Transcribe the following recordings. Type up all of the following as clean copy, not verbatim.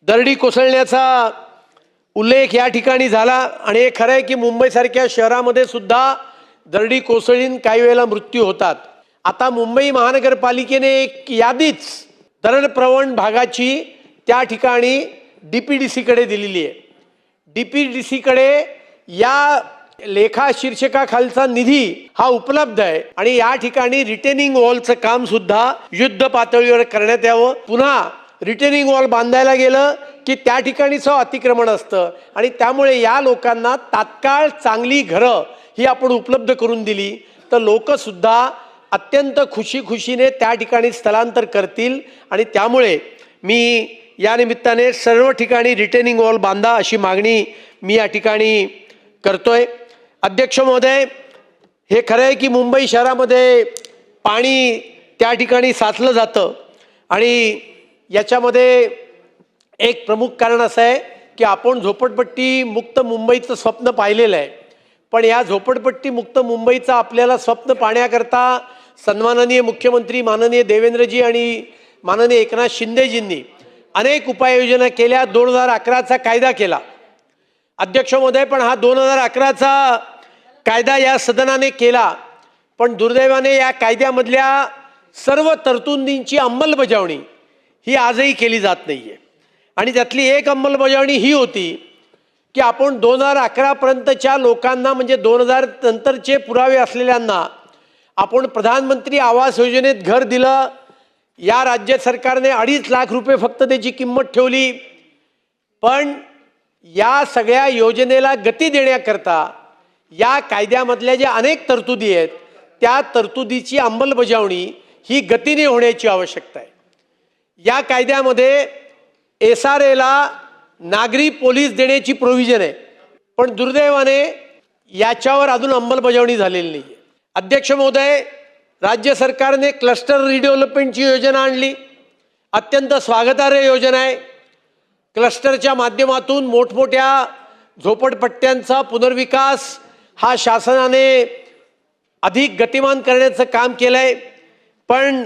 दरडी कोसळण्याचा उल्लेख या ठिकाणी झाला आणि हे खरं आहे की मुंबईसारख्या शहरामध्ये सुद्धा दरडी कोसळीन काही वेळेला मृत्यू होतात। आता मुंबई महानगरपालिकेने एक यादीच दरडप्रवण भागाची त्या ठिकाणी DPDC कडे दिलेली आहे। DPDC कडे या लेखा शीर्षकाखालचा निधी हा उपलब्ध आहे आणि या ठिकाणी रिटेनिंग वॉलचं काम सुद्धा युद्ध पातळीवर करण्यात यावं। पुन्हा रिटेनिंग वॉल बांधायला गेलं की त्या ठिकाणीच अतिक्रमण असतं आणि त्यामुळे या लोकांना तात्काळ चांगली घरं ही आपण उपलब्ध करून दिली तर लोक सुद्धा अत्यंत खुशीने त्या ठिकाणी स्थलांतर करतील आणि त्यामुळे मी या निमित्ताने सर्व ठिकाणी रिटेनिंग वॉल बांधा अशी मागणी मी या ठिकाणी करतोय। अध्यक्ष महोदय, हे खरं आहे की मुंबई शहरामध्ये पाणी त्या ठिकाणी साचलं जातं आणि याच्यामध्ये एक प्रमुख कारण असं आहे की आपण झोपडपट्टी मुक्त मुंबईचं स्वप्न पाहिलेलं आहे, पण या झोपडपट्टी मुक्त मुंबईचं आपल्याला स्वप्न पाहण्याकरता सन्माननीय मुख्यमंत्री माननीय देवेंद्रजी आणि माननीय एकनाथ शिंदेजींनी अनेक उपाययोजना केल्या। 2011चा कायदा केला अध्यक्ष महोदय, पण हा 2011चा कायदा या सदनाने केला, पण दुर्दैवाने या कायद्यामधल्या सर्व तरतुदींची अंमलबजावणी ही आजही केली जात नाहीये आणि त्यातली एक अंमलबजावणी ही होती की आपण 2011 पर्यंतच्या लोकांना म्हणजे 2000 नंतरचे पुरावे असलेल्यांना आपण प्रधानमंत्री आवास योजनेत घर दिलं। या राज्य सरकारने 2.5 लाख रुपये फक्त त्याची किंमत ठेवली, पण या सगळ्या योजनेला गती देण्याकरता या कायद्यामधल्या ज्या अनेक तरतुदी आहेत त्या तरतुदीची अंमलबजावणी ही गतीने होण्याची आवश्यकता आहे। या कायद्यामध्ये SRAला नागरी पोलीस देण्याची प्रोव्हिजन आहे, पण दुर्दैवाने याच्यावर अजून अंमलबजावणी झालेली नाही। अध्यक्ष महोदय, राज्य सरकारने क्लस्टर रिडेव्हलपमेंटची योजना आणली, अत्यंत स्वागतार्ह योजना आहे। क्लस्टरच्या माध्यमातून मोठमोठ्या झोपडपट्ट्यांचा पुनर्विकास हा शासनाने अधिक गतिमान करण्याचं काम केलं आहे, पण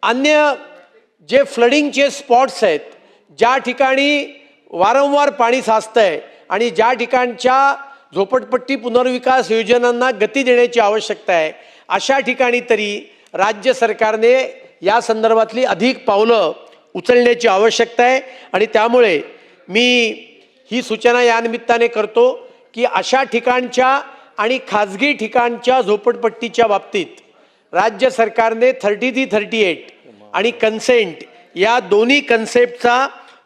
अन्य जे फ्लडिंगचे स्पॉट्स आहेत, ज्या ठिकाणी वारंवार पाणी साचतंय आणि ज्या ठिकाणच्या झोपडपट्टी पुनर्विकास योजनांना गती देण्याची आवश्यकता आहे, अशा ठिकाणी तरी राज्य सरकारने या संदर्भातली अधिक पावलं उचलण्याची आवश्यकता आहे आणि त्यामुळे मी ही सूचना या निमित्ताने करतो की अशा ठिकाणच्या आणि खाजगी ठिकाणच्या झोपडपट्टीच्या बाबतीत राज्य सरकारने 30-38 आणि कन्सेंट या दोन्ही कन्सेप्टचा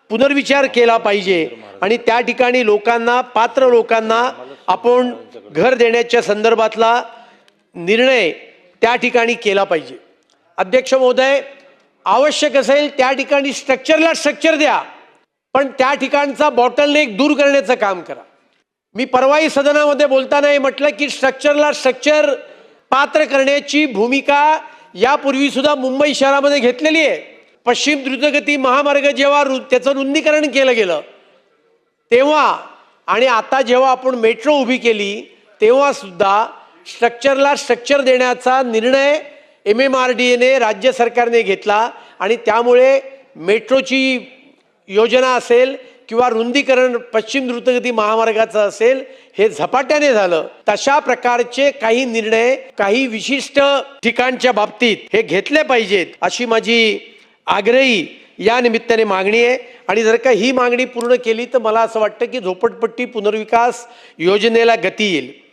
पुनर्विचार केला पाहिजे आणि त्या ठिकाणी लोकांना, पात्र लोकांना आपण घर देण्याच्या संदर्भातला निर्णय त्या ठिकाणी केला पाहिजे। अध्यक्ष महोदय, आवश्यक असेल त्या ठिकाणी स्ट्रक्चर द्या, पण त्या ठिकाणचा बॉटलनेक दूर करण्याचं काम करा। मी परवाही सदनामध्ये बोलताना म्हटलं की स्ट्रक्चर पात्र करण्याची भूमिका यापूर्वी सुद्धा मुंबई शहरामध्ये घेतलेली आहे। पश्चिम द्रुतगती महामार्ग जेव्हा त्याचं रुंदीकरण केलं गेलं तेव्हा आणि आता जेव्हा आपण मेट्रो उभी केली तेव्हा सुद्धा स्ट्रक्चर देण्याचा निर्णय MMRDAने राज्य सरकारने घेतला आणि त्यामुळे मेट्रोची योजना असेल किंवा रुंदीकरण पश्चिम द्रुतगती महामार्गाचं असेल हे झपाट्याने झालं। तशा प्रकारचे काही निर्णय काही विशिष्ट ठिकाणच्या बाबतीत हे घेतले पाहिजेत अशी माझी आग्रही या निमित्ताने मागणी आहे आणि जर का ही मागणी पूर्ण केली तर मला असं वाटतं की झोपडपट्टी पुनर्विकास योजनेला गती येईल।